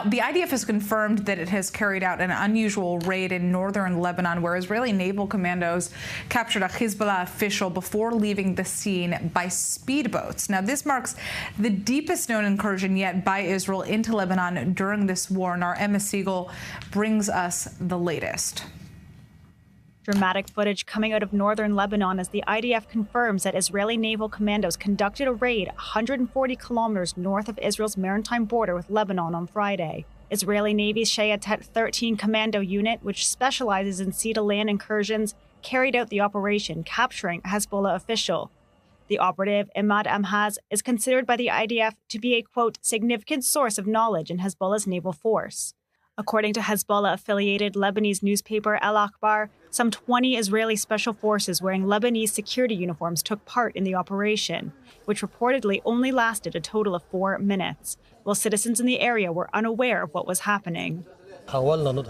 Now, the IDF has confirmed that it has carried out an unusual raid in northern Lebanon where Israeli naval commandos captured a Hezbollah official before leaving the scene by speedboats. Now, this marks the deepest known incursion yet by Israel into Lebanon during this war, and our Emma Siegel brings us the latest. Dramatic footage coming out of northern Lebanon as the IDF confirms that Israeli naval commandos conducted a raid 140 kilometers north of Israel's maritime border with Lebanon on Friday. Israeli Navy's Shayatet 13 commando unit, which specializes in sea-to-land incursions, carried out the operation, capturing a Hezbollah official. The operative, Imad Amhaz, is considered by the IDF to be a, quote, significant source of knowledge in Hezbollah's naval force. According to Hezbollah-affiliated Lebanese newspaper Al Akhbar, some 20 Israeli special forces wearing Lebanese security uniforms took part in the operation, which reportedly only lasted a total of 4 minutes, while citizens in the area were unaware of what was happening.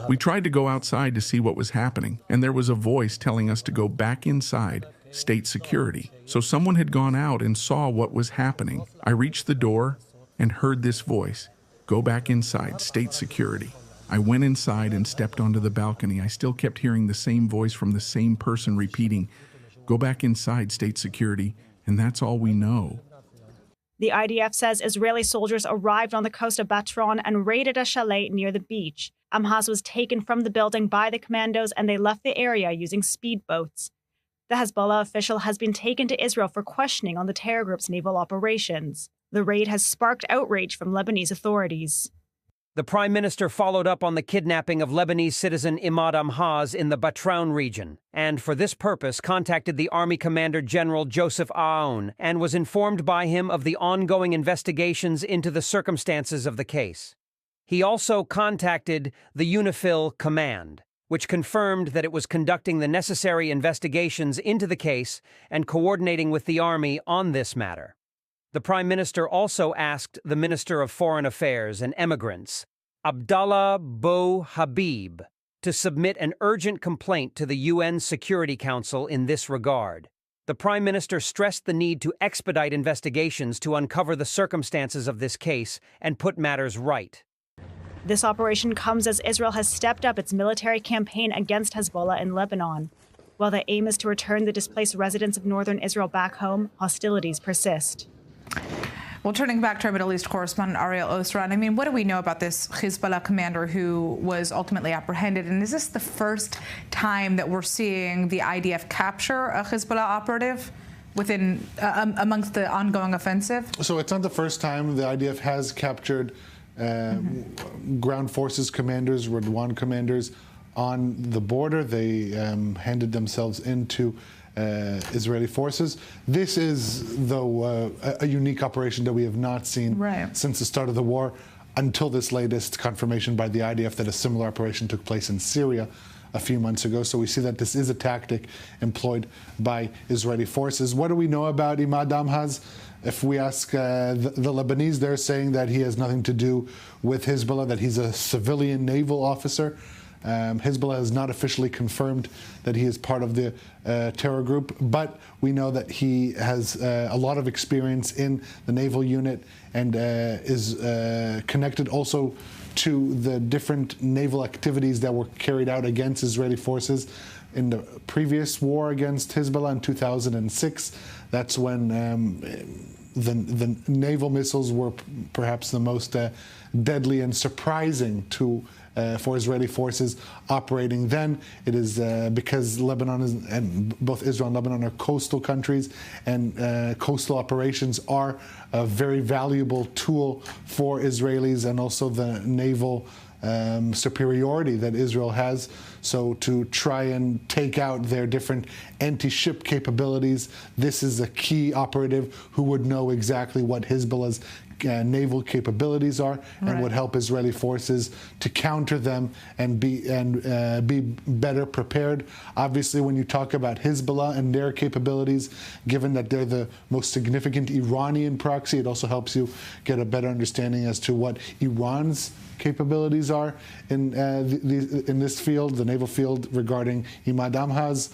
We tried to go outside to see what was happening, and there was a voice telling us to go back inside, state security. So someone had gone out and saw what was happening. I reached the door and heard this voice, go back inside, state security. I went inside and stepped onto the balcony. I still kept hearing the same voice from the same person repeating, go back inside, state security, and that's all we know. The IDF says Israeli soldiers arrived on the coast of Batron and raided a chalet near the beach. Amhaz was taken from the building by the commandos and they left the area using speedboats. The Hezbollah official has been taken to Israel for questioning on the terror group's naval operations. The raid has sparked outrage from Lebanese authorities. The Prime Minister followed up on the kidnapping of Lebanese citizen Imad Amhaz in the Batroun region, and for this purpose contacted the Army Commander General Joseph Aoun and was informed by him of the ongoing investigations into the circumstances of the case. He also contacted the UNIFIL Command, which confirmed that it was conducting the necessary investigations into the case and coordinating with the Army on this matter. The Prime Minister also asked the Minister of Foreign Affairs and Emigrants, Abdallah Bo Habib, to submit an urgent complaint to the UN Security Council in this regard. The Prime Minister stressed the need to expedite investigations to uncover the circumstances of this case and put matters right. This operation comes as Israel has stepped up its military campaign against Hezbollah in Lebanon. While the aim is to return the displaced residents of northern Israel back home, hostilities persist. Well, turning back to our Middle East correspondent, Ariel Osran, I mean, what do we know about this Hezbollah commander who was ultimately apprehended? And is this the first time that we're seeing the IDF capture a Hezbollah operative within amongst the ongoing offensive? So it's not the first time the IDF has captured ground forces commanders, Radwan commanders on the border. They handed themselves into Israeli forces. This is, though, a unique operation that we have not seen since the start of the war, until this latest confirmation by the IDF that a similar operation took place in Syria a few months ago. So we see that this is a tactic employed by Israeli forces. What do we know about Imad Amhaz? If we ask the Lebanese, they're saying that he has nothing to do with Hezbollah, that he's a civilian naval officer. Hezbollah has not officially confirmed that he is part of the terror group, but we know that he has a lot of experience in the naval unit and is connected also to the different naval activities that were carried out against Israeli forces in the previous war against Hezbollah in 2006. That's when the naval missiles were perhaps the most deadly and surprising for Israeli forces operating then. It is because Lebanon is, and both Israel and Lebanon are coastal countries, and coastal operations are a very valuable tool for Israelis and also the naval superiority that Israel has. So to try and take out their different anti-ship capabilities, this is a key operative who would know exactly what Hezbollah's naval capabilities are and would help Israeli forces to counter them and be better prepared. Obviously, when you talk about Hezbollah and their capabilities, given that they're the most significant Iranian proxy, it also helps you get a better understanding as to what Iran's capabilities are in this field, the naval field, regarding Imad Amhaz,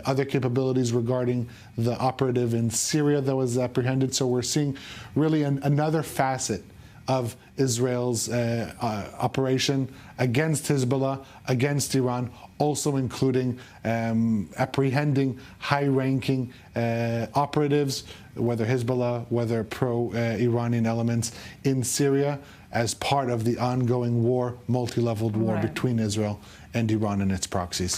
other capabilities regarding the operative in Syria that was apprehended. So we're seeing really another facet of Israel's operation against Hezbollah, against Iran, also including apprehending high-ranking operatives, whether Hezbollah, whether pro-Iranian elements in Syria, as part of the ongoing war, multi-leveled war between Israel and Iran and its proxies.